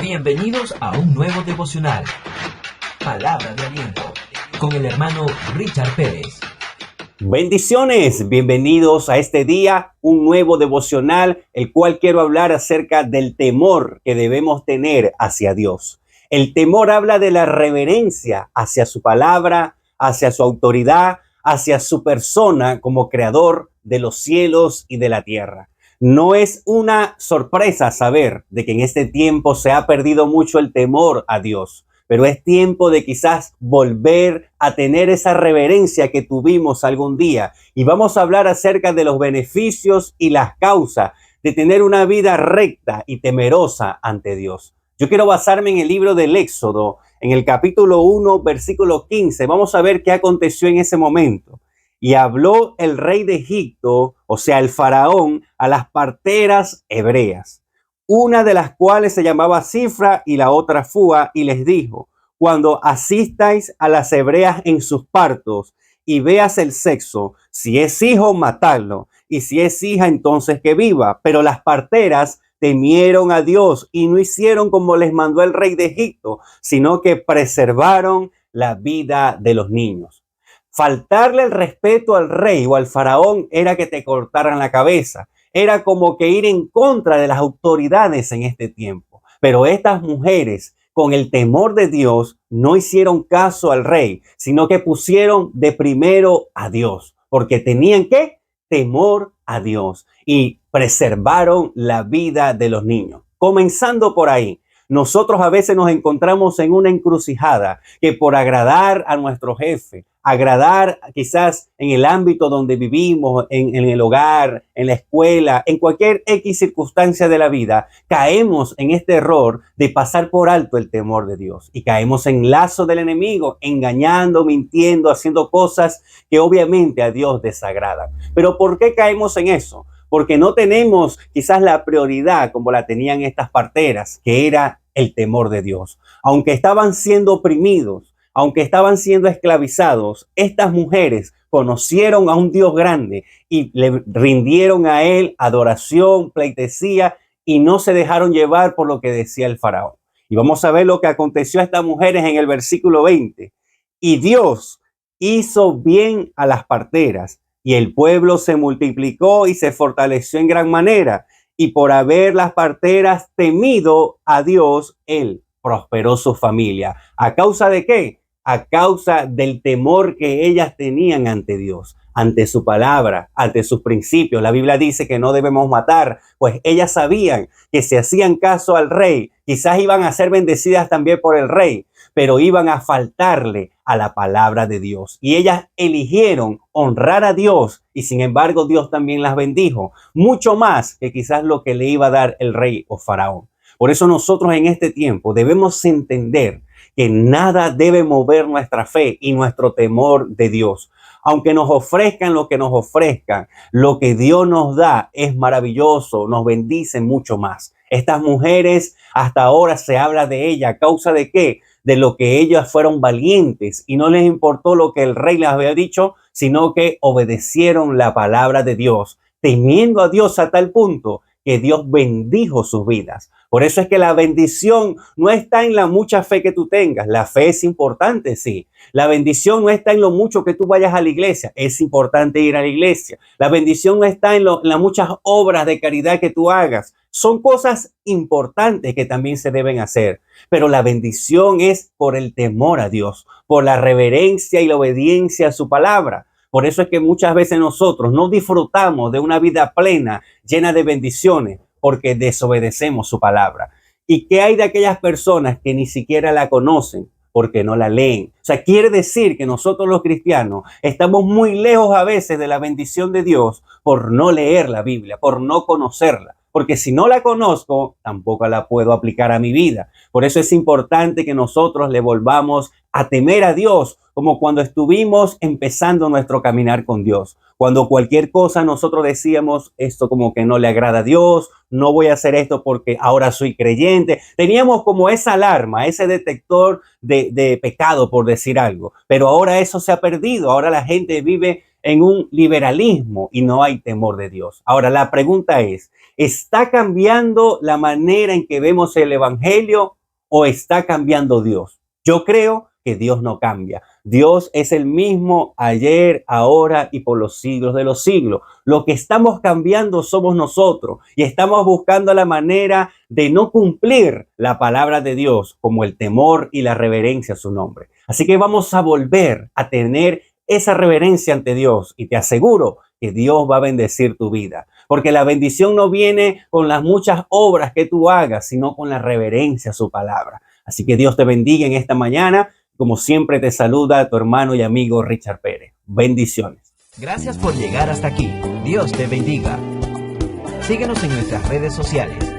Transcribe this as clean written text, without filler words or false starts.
Bienvenidos a un nuevo devocional, Palabra de Aliento, con el hermano Richard Pérez. Bendiciones, bienvenidos a este día, un nuevo devocional, el cual quiero hablar acerca del temor que debemos tener hacia Dios. El temor habla de la reverencia hacia su palabra, hacia su autoridad, hacia su persona como creador de los cielos y de la tierra. No es una sorpresa saber de que en este tiempo se ha perdido mucho el temor a Dios, pero es tiempo de quizás volver a tener esa reverencia que tuvimos algún día. Y vamos a hablar acerca de los beneficios y las causas de tener una vida recta y temerosa ante Dios. Yo quiero basarme en el libro del Éxodo, en el capítulo 1, versículo 15. Vamos a ver qué aconteció en ese momento. Y habló el rey de Egipto, o sea, el faraón, a las parteras hebreas, una de las cuales se llamaba Cifra y la otra Fúa, y les dijo: cuando asistáis a las hebreas en sus partos y veas el sexo, si es hijo, matadlo, y si es hija, entonces que viva. Pero las parteras temieron a Dios y no hicieron como les mandó el rey de Egipto, sino que preservaron la vida de los niños. Faltarle el respeto al rey o al faraón era que te cortaran la cabeza. Era como que ir en contra de las autoridades en este tiempo. Pero estas mujeres, con el temor de Dios, no hicieron caso al rey, sino que pusieron de primero a Dios, porque tenían que temor a Dios y preservaron la vida de los niños. Comenzando por ahí. Nosotros a veces nos encontramos en una encrucijada que por agradar a nuestro jefe, agradar quizás en el ámbito donde vivimos, en el hogar, en la escuela, en cualquier X circunstancia de la vida, caemos en este error de pasar por alto el temor de Dios y caemos en lazo del enemigo, engañando, mintiendo, haciendo cosas que obviamente a Dios desagradan. Pero ¿por qué caemos en eso? Porque no tenemos quizás la prioridad como la tenían estas parteras, que era el temor de Dios. Aunque estaban siendo oprimidos, aunque estaban siendo esclavizados, estas mujeres conocieron a un Dios grande y le rindieron a él adoración, pleitesía, y no se dejaron llevar por lo que decía el faraón. Y vamos a ver lo que aconteció a estas mujeres en el versículo 20. Y Dios hizo bien a las parteras, y el pueblo se multiplicó y se fortaleció en gran manera. Y por haber las parteras temido a Dios, él prosperó su familia. ¿A causa de qué? A causa del temor que ellas tenían ante Dios, ante su palabra, ante sus principios. La Biblia dice que no debemos matar, pues ellas sabían que si hacían caso al rey, quizás iban a ser bendecidas también por el rey, pero iban a faltarle a la palabra de Dios. Y ellas eligieron honrar a Dios y sin embargo Dios también las bendijo, mucho más que quizás lo que le iba a dar el rey o faraón. Por eso nosotros en este tiempo debemos entender que nada debe mover nuestra fe y nuestro temor de Dios. Aunque nos ofrezcan lo que nos ofrezcan, lo que Dios nos da es maravilloso, nos bendice mucho más. Estas mujeres, hasta ahora se habla de ellas, ¿a causa de qué? De lo que ellas fueron valientes y no les importó lo que el rey les había dicho, sino que obedecieron la palabra de Dios, temiendo a Dios a tal punto que Dios bendijo sus vidas. Por eso es que la bendición no está en la mucha fe que tú tengas. La fe es importante, sí. La bendición no está en lo mucho que tú vayas a la iglesia. Es importante ir a la iglesia. La bendición no está en las muchas obras de caridad que tú hagas. Son cosas importantes que también se deben hacer. Pero la bendición es por el temor a Dios, por la reverencia y la obediencia a su palabra. Por eso es que muchas veces nosotros no disfrutamos de una vida plena, llena de bendiciones, porque desobedecemos su palabra. ¿Y qué hay de aquellas personas que ni siquiera la conocen porque no la leen? O sea, quiere decir que nosotros los cristianos estamos muy lejos a veces de la bendición de Dios por no leer la Biblia, por no conocerla. Porque si no la conozco, tampoco la puedo aplicar a mi vida. Por eso es importante que nosotros le volvamos a temer a Dios, como cuando estuvimos empezando nuestro caminar con Dios. Cuando cualquier cosa nosotros decíamos, esto como que no le agrada a Dios, no voy a hacer esto porque ahora soy creyente. Teníamos como esa alarma, ese detector de pecado, por decir algo. Pero ahora eso se ha perdido. Ahora la gente vive en un liberalismo y no hay temor de Dios. Ahora la pregunta es, ¿Está cambiando la manera en que vemos el evangelio o está cambiando Dios? Yo creo que Dios no cambia. Dios es el mismo ayer, ahora y por los siglos de los siglos. Lo que estamos cambiando somos nosotros y estamos buscando la manera de no cumplir la palabra de Dios, como el temor y la reverencia a su nombre. Así que vamos a volver a tener esa reverencia ante Dios y te aseguro que Dios va a bendecir tu vida, porque la bendición no viene con las muchas obras que tú hagas, sino con la reverencia a su palabra. Así que Dios te bendiga en esta mañana. Como siempre te saluda tu hermano y amigo Richard Pérez. Bendiciones. Gracias por llegar hasta aquí. Dios te bendiga. Síguenos en nuestras redes sociales.